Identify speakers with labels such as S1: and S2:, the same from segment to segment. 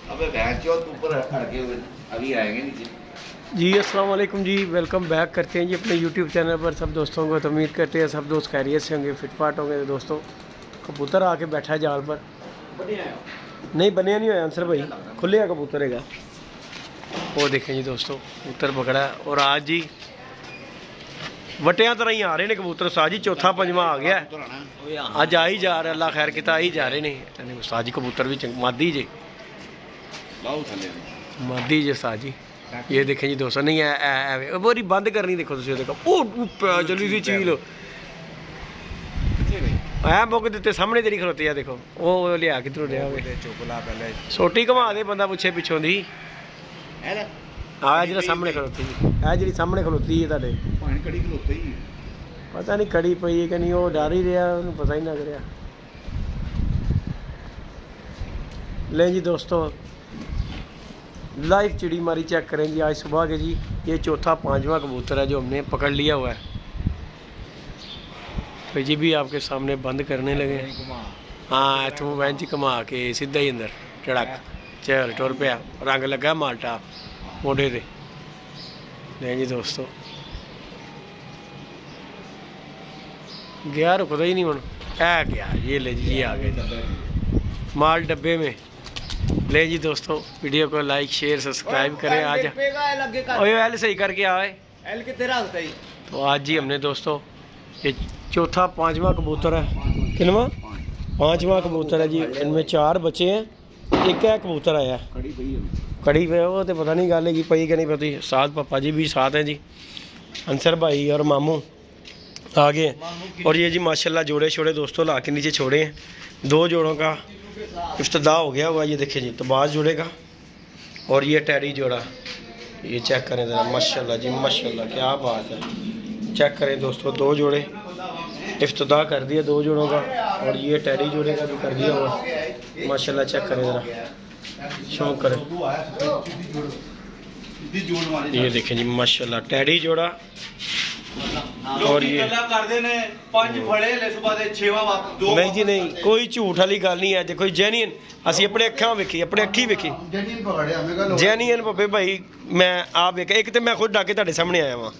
S1: अबे भैंस चौथ ऊपर अड़के हुए अभी आएंगे नीचे।
S2: जी अस्सलाम वालेकुम जी, वेलकम बैक करते हैं जी अपने यूट्यूब चैनल पर सब दोस्तों को। तो उम्मीद करते हैं सब दोस्त खैरियत से होंगे, फिटफाट होंगे। तो दोस्तों कबूतर आके बैठा है जाल पर। नहीं बनिया नहीं हुआ आंसर भाई, खुले कबूतर है। वो देखें जी दोस्तों कबूतर पकड़ा है। और आज जी वटिया तरह ही आ रहे हैं कबूतर। उस्ताद जी चौथा पंजवा आ गया अज, आ ही जा रहा, अल्लाह खैर किता आ ही जा रहे हैं उस्ताद जी। कबूतर भी मादी जी, मादी जी उस्ताद जी। ये देखें जी दोस्तों, नहीं है बोरी बंद करनी, देखो देखो ओ जल्दी सी चील है मौके दिते सामने तेरी खलोती है। देखो वो लिया किधरों लिया पहले सोटी घुमा दे बंदा पुछे पिछों दी आ जी सामने खलोती है, जी सामने खलोती है ताडे पता नहीं कड़ी पई है कि नहीं, वो डर ही रहा, पता ही लग रहा। ले जी दोस्तों लाइव चिड़ी मारी चेक करें जी आज सुबह के जी। ये चौथा पांचवा कबूतर है जो हमने पकड़ लिया हुआ है। तो जी भी आपके सामने बंद करने लगे। हाँ इतों वैन घुमा के सीधा ही अंदर टड़क चल टुर पिया, रंग लगा माल्टा मोढे ते। नहीं जी दोस्तों गया, रुकता ही नहीं हूँ है गया। ये ले जी ये आ गए माल डब्बे में। ले जी दोस्तों वीडियो को लाइक शेयर सब्सक्राइब करें। आज ओए एल सही करके आए एल कितने रखता ही। तो आज जी हमने दोस्तों ये चौथा पांचवा कबूतर है, किनवा पांचवा कबूतर है जी। इनमें 4 बच्चे हैं, एक है कबूतर आया कड़ी पे। वो तो पता नहीं गल है पई कि नहीं पता। साथ पापा जी भी साथ हैं जी, अंसर भाई और मामू आ गए। और ये जी माशाल्लाह जोड़े छोड़े दोस्तों ला के नीचे छोड़े हैं। 2 जोड़ों का इफ्तिदा हो गया हुआ। ये देखिए जी तबाज जोड़े का और ये टैडी जोड़ा। ये चेक करें ज़रा माशाल्लाह जी माशाल्लाह, क्या बात है। चेक करें दोस्तों 2 जोड़े इफ्तिदा कर दिया 2 जोड़ों का। और ये टैडी जोड़े का भी कर दिया हुआ माशाल्लाह। चेक करें ज़रा, शौक करें। ये देखें जी माशाल्लाह टैडी जोड़ा। और ये नहीं जी नहीं कोई झूठ वाली गल नहीं है। देखो जेन्युइन असी अपने अखा वेखी, अपने अखी वेखी जेन्युइन पप्पे भाई। मैं आप वेख एक तो मैं खुद डाके तुहाडे सामने आया वहाँ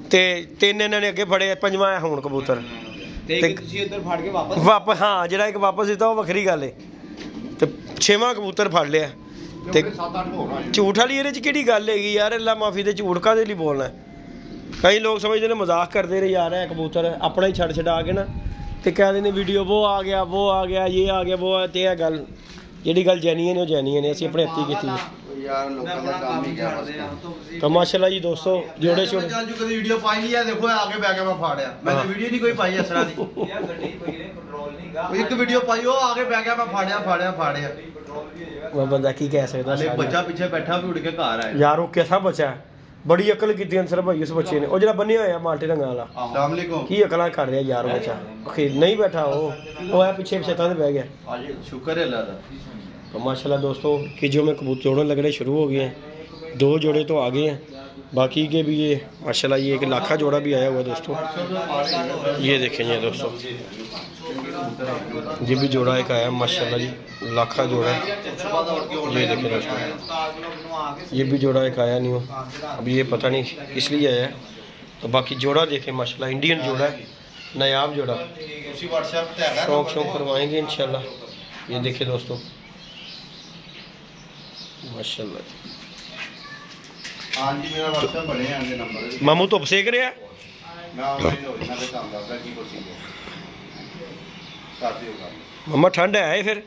S2: ते 3 इन्होंने अगे फड़े, 5वां है हुण कबूतर वापस। हाँ जो एक वापस दिता वो वखरी गल है। तो 6वां कबूतर फड़ लिया ते झूठ वाली ये कि गल है यार। अल्लाह माफी दे झूठ काहदे लई बोलना है। कई लोग समझते हैं मजाक करते रहे यार है कबूतर अपना ही छड़ छड़ा के ना तो कह देने वीडियो वो आ गया ये आ गया वो आ। तो यह गल जी गल जेन्युइन है, जेन्युइन है। असीं अपने हत्थी कीती है। तो माशाल्लाह जी दोस्तों जोड़े छोड़े
S3: वीडियो पाई नहीं है। देखो आगे बैठ के मैं फाड़या, मैंने वीडियो नहीं कोई पाई इस तरह दी। एक वीडियो पाई हो आगे बैठ के मैं फाड़या।
S2: वो बंदा की कह सकदा,
S3: बच्चा पीछे बैठा भी उड़ के घर आया
S2: यार। वो कैसा बच्चा है, बड़ी अकल की अंसर भाई उस बच्चे ने। वो जो बने हुए माल्टे रंग वाला की अकल कर रहा यार। बच्चा खेल नहीं बैठा, वो है पीछे छत्ता बह गया।
S3: शुक्र है अल्लाह दा।
S2: तो माशाल्लाह दोस्तों कि जो में कबूतर जोड़े लगने शुरू हो गए हैं। 2 जोड़े तो आ गए हैं, बाकी के भी ये माशाल्लाह ये एक लाखा जोड़ा भी आया हुआ है दोस्तों। ये देखें ये दोस्तों ये भी जोड़ा एक आया माशाल्लाह जी, लाखा जोड़ा है। ये देखें दोस्तों ये भी जोड़ा एक आया नहीं हो, अभी ये पता नहीं इसलिए आया है। तो बाकी जोड़ा देखें माशाल्लाह इंडियन जोड़ा है, नायाब जोड़ा। शौक करवाएंगे इंशाल्लाह। ये देखें दोस्तों माशाल्लाह।
S3: हां जी मेरा WhatsApp बने आगे नंबर
S2: मामू धुप सेक रहा मम्मा ठंड है फिर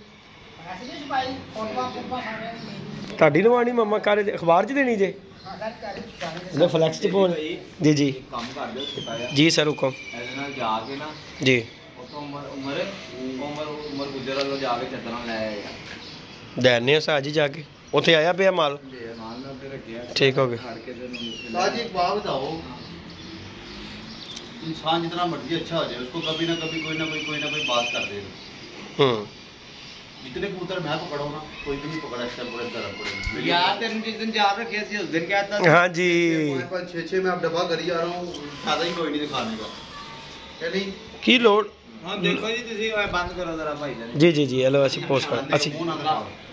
S2: ताड़ी लवानी मम्मा घर अखबार च देनी जे फ्लैक्स च पौन जी जी जी सर हुक्म जी दैने आज ही जाके उत्थे आया पे माल ठीक हो गया।
S3: एक बात बताओ, इंसान जितना मर्जी अच्छा हो जाए उसको कभी ना कभी कोई ना कोई बात कर देगा। जितने कबूतर मैं पकड़ा ना कोई भी नहीं पकड़ा इससे पूरे तरफ पड़े यार। तेरे जिस दिन जा रखे थे उस दिन क्या था।
S2: हां जी
S3: 5-6 मैं अब डब्बा करी जा रहा हूं, फायदा ही कोई नहीं दिखाने का। चली
S2: की लोड।
S3: हां देखो जी तुसी बंद करो जरा भाई
S2: जी जी जी हेलो ਅਸੀਂ पोस्ट कर ਅਸੀਂ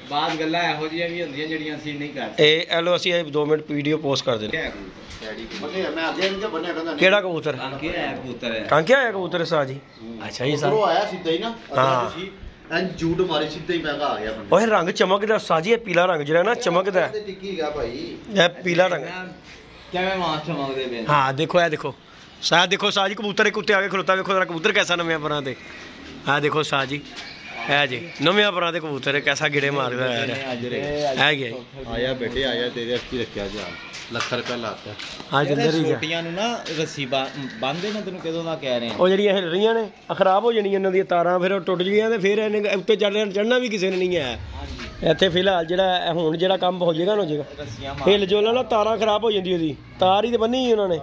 S3: ਬਾਤ ਗੱਲਾਂ ਇਹੋ ਜਿਹੀਆਂ ਵੀ ਹੁੰਦੀਆਂ ਜਿਹੜੀਆਂ ਅਸੀਂ ਨਹੀਂ ਕਰਦੇ।
S2: ਇਹ ਐਲੋ ਅਸੀਂ 2 ਮਿੰਟ ਵੀਡੀਓ ਪੋਸਟ ਕਰ ਦੇਣੀ।
S3: ਮੈਂ ਅੱਗੇ ਨਹੀਂ ਬੰਨਿਆ ਕਹਿੰਦਾ
S2: ਕਿਹੜਾ ਕਬੂਤਰ?
S3: ਟਾਂਕੇ ਆਇਆ ਕਬੂਤਰ ਹੈ।
S2: ਟਾਂਕੇ ਆਇਆ ਕਬੂਤਰ ਸਾਜ ਜੀ। ਅੱਛਾ ਜੀ ਸਾਜ
S3: ਉਹ ਆਇਆ ਸਿੱਧਾ ਹੀ ਨਾ।
S2: ਹਾਂ
S3: ਐਂ ਝੂਟ ਮਾਰੀ ਸਿੱਧਾ ਹੀ ਮੈਂ ਆ ਗਿਆ ਬੰਦਾ।
S2: ਓਏ ਰੰਗ ਚਮਕਦਾ ਸਾਜੀ, ਇਹ ਪੀਲਾ ਰੰਗ ਜਿਹੜਾ ਨਾ ਚਮਕਦਾ
S3: ਟਿੱਕੀ ਗਿਆ ਭਾਈ।
S2: ਇਹ ਪੀਲਾ ਰੰਗ
S3: ਕਿਵੇਂ ਮਾਂ ਚਮਕਦੇ ਪਏ।
S2: हाँ देखो है, देखो साज, देखो साजी कबूतर एक उत्ते आगे खलोता, देखो जरा कबूतर कैसा नवे परां ते। हाँ देखो साजी है जी नवे परां ते कबूतर कैसा गिड़े मारदा है गया
S3: आया बेटे आया तेरे अच्छी रखिया जा ਲੱਖ ਰੁਪਏ ਲਾਤਾ।
S2: हाँ जिंदर ही
S3: ਛੋਟੀਆਂ ਨੂੰ ਨਾ ਰੱਸੀ ਬੰਨਦੇ ਨਾ ਤੈਨੂੰ ਕਦੋਂ ਦਾ ਕਹਿ ਰਹੇ ਆ।
S2: ਉਹ ਜਿਹੜੀਆਂ ਹਿਲ ਰਹੀਆਂ ਨੇ ਖਰਾਬ ਹੋ ਜਾਣੀਆਂ ਇਹਨਾਂ ਦੀਆਂ ਤਾਰਾਂ, ਫਿਰ ਉਹ ਟੁੱਟ ਜੀਆਂ ਤੇ ਫਿਰ ਇਹਨੇ ਉੱਤੇ ਚੜ੍ਹਨਾ ਵੀ ਕਿਸੇ ਨੇ ਨਹੀਂ ਹੈ ਇੱਥੇ ਫਿਲਹਾਲ। ਜਿਹੜਾ ਹੁਣ ਜਿਹੜਾ ਕੰਮ ਹੋ ਜਾਏਗਾ ਨਾ ਹੋ ਜਾਏਗਾ, ਹਿਲ ਜੋਲਾ ਨਾ ਤਾਰਾਂ ਖਰਾਬ ਹੋ ਜਾਂਦੀ ਉਹਦੀ, ਤਾਰ ਹੀ ਤੇ ਬੰਨੀ ਉਹਨਾਂ ਨੇ।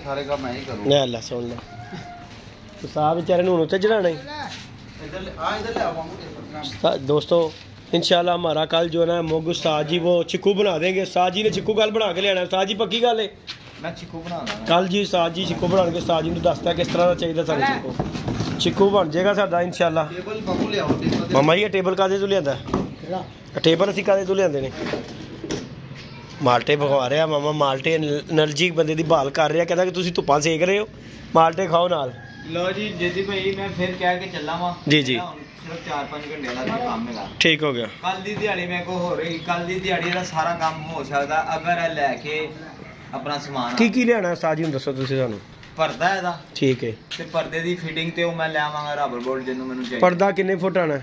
S3: ਸਾਰੇ ਕੰਮ ਮੈਂ ਹੀ ਕਰੂੰ।
S2: ਲੈ ਲੈ ਸੁਣ ਲੈ ਸਾਹ बेचारे ਨੂੰ ਉੱਤੇ चढ़ाना ही। दोस्तों इंशाल्लाह हमारा कल जो है ना मोगू साज जी वो चिक्कू बना देंगे। साज जी ने चिक्कू कल बना के लिया। साज जी पक्की गल है
S3: मैं चिक्कू बनाना
S2: कल जी। साज जी चिक्कू बना के साज जी दसता किस तरह का चाहिए सारा चिक्कू। चिक्कू बन जाएगा साडा इंशाल्लाह। मामा जी टेबल कादे तो लिया? टेबल असीं कादे तो लियाते ने? माल्टे पकवा रहा मामा, माल्टे एनर्जी बंदे दी बहाल कर रहा। कहता कि तुसीं धुप्पां सेक रहे हो, माल्टे खाओ नाल।
S3: लो जी जेदी भाई मैं फिर कह के चला वा
S2: जी जी
S3: सिर्फ 4-5 घंटे ਦਾ ਕੰਮ ਹੈਗਾ।
S2: ठीक हो गया।
S3: ਕੱਲ ਦੀ ਦਿਹਾੜੀ ਮੇਰੇ ਕੋ ਹੋ ਰਹੀ, ਕੱਲ ਦੀ ਦਿਹਾੜੀ ਦਾ ਸਾਰਾ ਕੰਮ ਹੋ ਸਕਦਾ ਅਗਰ ਇਹ ਲੈ ਕੇ ਆਪਣਾ ਸਮਾਨ
S2: ਕੀ ਲਿਆਣਾ ਸਾਜ ਜੀ ਨੂੰ ਦੱਸੋ ਤੁਸੀਂ ਸਾਨੂੰ।
S3: ਪਰਦਾ ਇਹਦਾ
S2: ਠੀਕ ਹੈ
S3: ਤੇ ਪਰਦੇ ਦੀ ਫਿਟਿੰਗ ਤੇ ਉਹ ਮੈਂ ਲੈ ਆਵਾਂਗਾ ਰਬਰ ਬੋਲਟ ਜਿਹਨੂੰ ਮੈਨੂੰ ਚਾਹੀਦਾ।
S2: ਪਰਦਾ ਕਿੰਨੇ ਫੁੱਟ ਆਣਾ?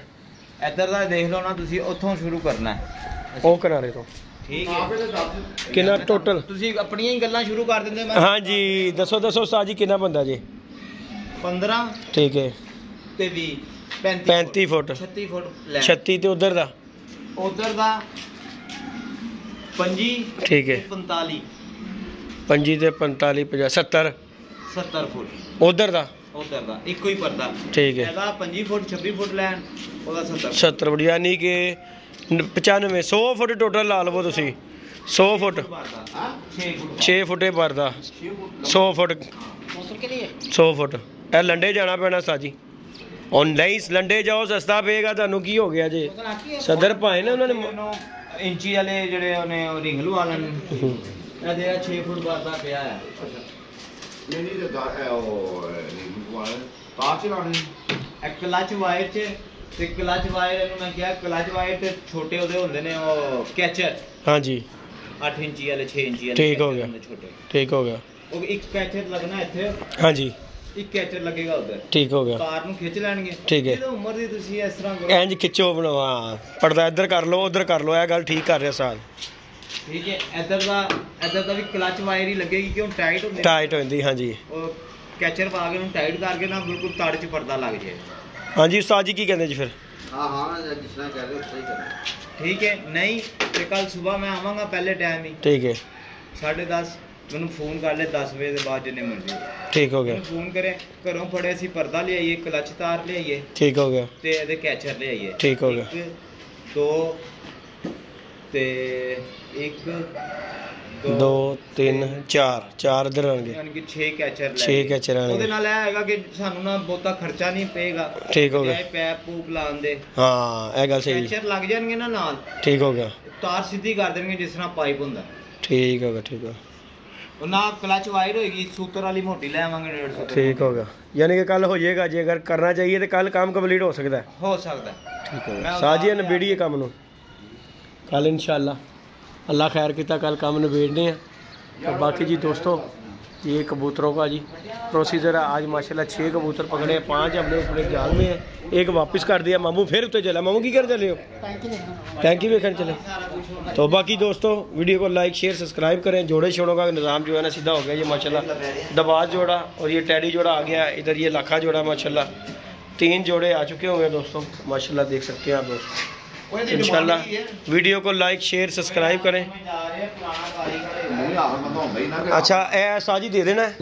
S3: ਇੱਧਰ ਦਾ ਦੇਖ ਲਓ ਨਾ ਤੁਸੀਂ, ਉੱਥੋਂ ਸ਼ੁਰੂ ਕਰਨਾ ਹੈ
S2: ਉਹ ਕਿਨਾਰੇ ਤੋਂ।
S3: ਠੀਕ ਹੈ
S2: ਕਿੰਨਾ ਟੋਟਲ?
S3: ਤੁਸੀਂ ਆਪਣੀਆਂ ਹੀ ਗੱਲਾਂ ਸ਼ੁਰੂ ਕਰ ਦਿੰਦੇ। ਮੈਂ
S2: ਹਾਂਜੀ ਦੱਸੋ ਦੱਸੋ ਸਾਜ ਜੀ ਕਿੰਨਾ ਬੰਦਾ ਜੀ?
S3: 15
S2: ਠੀਕ ਹੈ
S3: ਤੇ 20
S2: 35 ਫੁੱਟ
S3: 36 ਫੁੱਟ ਲੈ
S2: 36 ਤੇ ਉਧਰ ਦਾ
S3: ਉਧਰ ਦਾ 25
S2: ਠੀਕ ਹੈ
S3: 45
S2: 25 ਤੇ 45 50 70
S3: 70 ਫੁੱਟ
S2: ਉਧਰ ਦਾ
S3: ਇੱਕੋ ਹੀ ਪਰਦਾ।
S2: ਠੀਕ ਹੈ
S3: ਇਹਦਾ 25 ਫੁੱਟ 26 ਫੁੱਟ ਲੈਣ ਉਹਦਾ 70
S2: ਫੁੱਟ ਯਾਨੀ ਕਿ 95 100 ਫੁੱਟ ਟੋਟਲ ਲਾ ਲਵੋ ਤੁਸੀਂ। 100 ਫੁੱਟ 6 ਫੁੱਟੇ ਪਰਦਾ 100 ਫੁੱਟ 100 ਫੁੱਟ। ਇਹ ਲੰਡੇ ਜਾਣਾ ਪੈਣਾ ਸਾਜੀ। ਉਹ ਨਹੀਂ ਲੰਡੇ ਜਾਓ ਸਸਤਾ ਪਏਗਾ ਤੁਹਾਨੂੰ। ਕੀ ਹੋ ਗਿਆ ਜੇ ਸਦਰ ਭਾਏ ਨਾ ਉਹਨਾਂ ਨੇ
S3: ਇੰਚੀ ਵਾਲੇ ਜਿਹੜੇ ਉਹਨੇ ਰਿੰਗ ਲਵਾ ਲੈਣ। ਇਹ ਦੇ 6 ਫੁੱਟ ਪਰਦਾ ਪਿਆ ਹੈ।
S1: ਨਹੀਂ ਤੇ ਉਹ ਰਿੰਗ ਤਾਰ ਚਲਾਣੀ
S3: ਇੱਕ ਕਲਚ ਵਾਇਰ 'ਚ ਤੇ ਕਲਚ ਵਾਇਰ ਇਹਨੂੰ ਮੈਂ ਕਿਹਾ ਕਲਚ ਵਾਇਰ ਤੇ ਛੋਟੇ ਉਹਦੇ ਹੁੰਦੇ ਨੇ ਉਹ ਕੈਚਰ।
S2: ਹਾਂਜੀ
S3: 8 ਇੰਚੀ ਵਾਲੇ 6 ਇੰਚੀ ਵਾਲੇ
S2: ਠੀਕ ਹੋ ਗਿਆ
S3: ਛੋਟੇ।
S2: ਠੀਕ ਹੋ ਗਿਆ।
S3: ਉਹ ਇੱਕ ਕੈਚਰ ਲੱਗਣਾ ਇੱਥੇ।
S2: ਹਾਂਜੀ
S3: ਇੱਕ ਕੈਚਰ ਲੱਗੇਗਾ ਉਧਰ।
S2: ਠੀਕ ਹੋ ਗਿਆ।
S3: ਤਾਰ ਨੂੰ ਖਿੱਚ ਲੈਣਗੇ।
S2: ਠੀਕ ਹੈ।
S3: ਜਦੋਂ ਉਮਰ ਦੀ ਤੁਸੀਂ ਇਸ ਤਰ੍ਹਾਂ ਕਰੋ
S2: ਇੰਜ ਖਿੱਚੋ ਬਣਵਾ ਪਰਦਾ ਇੱਧਰ ਕਰ ਲਓ ਉਧਰ ਕਰ ਲਓ। ਇਹ ਗੱਲ ਠੀਕ ਕਰ ਰਿਹਾ ਸਾਲ।
S3: ਠੀਕ ਹੈ। ਇੱਧਰ ਦਾ ਵੀ ਕਲਚ ਵਾਇਰ ਹੀ ਲੱਗੇਗੀ ਕਿਉਂ ਟਾਈਟ ਹੁੰਦੇ
S2: ਟਾਈਟ ਹੋ ਜਾਂਦੀ। ਹਾਂਜੀ
S3: ਉਹ ਕੈਚਰ ਪਾ ਕੇ ਉਹਨੂੰ ਟਾਈਟ ਕਰਕੇ ਨਾ ਬਿਲਕੁਲ ਤੜ 'ਚ ਪਰਦਾ ਲੱਗ ਜਾਏ।
S2: ਹਾਂਜੀ ਉਸਤਾਦ ਜੀ ਕੀ ਕਹਿੰਦੇ ਜੀ ਫਿਰ?
S3: ਹਾਂ ਜਿਸ ਤਰ੍ਹਾਂ ਕਹਿ ਰਹੇ ਹੋ ਸਹੀ ਕਰਨਾ। ਠੀਕ ਹੈ। ਨਹੀਂ ਤੇ ਕੱਲ ਸਵੇਰ ਮੈਂ ਆਵਾਂਗਾ ਪਹਿਲੇ ਟਾਈਮ ਹੀ।
S2: ਠੀਕ ਹੈ
S3: 10:30 ਮੈਨੂੰ ਫੋਨ ਕਰ ਲੈ 10 ਵਜੇ ਦੇ ਬਾਅਦ ਜਿੰਨੇ ਮਰਜ਼ੀ।
S2: ਠੀਕ ਹੋ ਗਿਆ।
S3: ਫੋਨ ਕਰੇ ਘਰੋਂ ਫੜੇ ਅਸੀਂ ਪਰਦਾ ਲਿਆਈਏ, ਕਲਚ ਤਾਰ ਲਿਆਈਏ।
S2: ਠੀਕ ਹੋ ਗਿਆ।
S3: ਤੇ ਇਹਦੇ ਕੈਚਰ ਲਿਆਈਏ।
S2: ਠੀਕ ਹੋ ਗਿਆ।
S3: 2 ਤੇ 1
S2: 2 3 4 ਇਧਰ ਆਣਗੇ
S3: ਯਾਨੀ ਕਿ 6 ਕੈਚਰ ਲੈ
S2: 6 ਕੈਚਰ ਆਣਗੇ।
S3: ਉਹਦੇ ਨਾਲ ਇਹ ਹੈਗਾ ਕਿ ਸਾਨੂੰ ਨਾ ਬਹੁਤਾ ਖਰਚਾ ਨਹੀਂ ਪਏਗਾ।
S2: ਠੀਕ ਹੋ ਗਿਆ।
S3: ਪੈਪ ਪੂਪ ਲਾਉਣ ਦੇ
S2: ਹਾਂ ਇਹ ਗੱਲ ਸਹੀ।
S3: ਕੈਚਰ ਲੱਗ ਜਾਣਗੇ ਨਾ ਨਾਲ।
S2: ਠੀਕ ਹੋ ਗਿਆ।
S3: ਤਾਰ ਸਿੱਧੀ ਕਰ ਦੇਣਗੇ ਜਿਸ ਤਰ੍ਹਾਂ ਪਾਈਪ ਹੁੰਦਾ।
S2: ਠੀਕ ਹੋ ਗਿਆ। ਠੀਕ ਹੋ
S3: ਉਹ ਨਾ ਕਲਚ ਵਾਇਰ ਹੋਏਗੀ ਸੂਤਰ ਵਾਲੀ ਮੋਟੀ ਲੈ ਆਵਾਂਗੇ 150। ठीक
S2: हो गया। यानी कि कल हो जाएगा जे अगर करना चाहिए तो कल काम कंप्लीट हो सकता है।
S3: हो सकता है।
S2: ठीक है साजी नबेड़िए काम नु कल इंशाल्लाह अल्लाह खैर किया कल काम नबेड़ने हैं। तो बाकी जी दोस्तों ये कबूतरों का जी प्रोसीजर है। आज माशाल्लाह 6 कबूतर पकड़े हैं, 5 हमने पूरे जाल में है, एक वापस कर दिया। मामू फिर उत्ते चला। मामू की कर चले हो? टैंकी वेखन चले। तो बाकी दोस्तों वीडियो को लाइक शेयर सब्सक्राइब करें। जोड़े छोड़ों का निज़ाम जो है ना सीधा हो गया ये माशाल्लाह। दबाज जोड़ा और ये टैडी जोड़ा आ गया। इधर ये लाखा जोड़ा माशाल्लाह 3 जोड़े आ चुके होंगे दोस्तों माशाल्लाह। देख सकते हैं आप दोस्तों। इंशाल्लाह वीडियो को लाइक शेयर सब्सक्राइब करें। अच्छा ए साजी दे देना है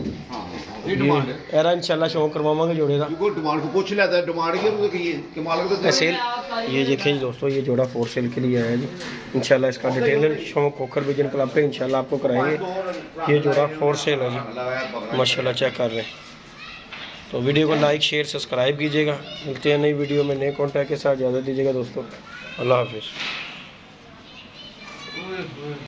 S2: यार इंशाल्लाह शौक करवावांगे जोड़े का।
S1: डिमांड को पूछ लेता है डिमांड के मालिक तो
S2: सेल। ये देखें जी दोस्तों ये जोड़ा फॉर सेल के लिए आया जी। इंशाल्लाह इसका डिटेल शौक खोखर विजन क्लब पे इंशाल्लाह आपको कराएंगे। ये जोड़ा फॉर सेल है जी माशाल्लाह। चेक कर रहे हैं। तो वीडियो को लाइक शेयर सब्सक्राइब कीजिएगा। मिलते हैं नई वीडियो में नए कॉन्टैक्ट के साथ। इजाज़त दीजिएगा दोस्तों। अल्लाह हाफिज़।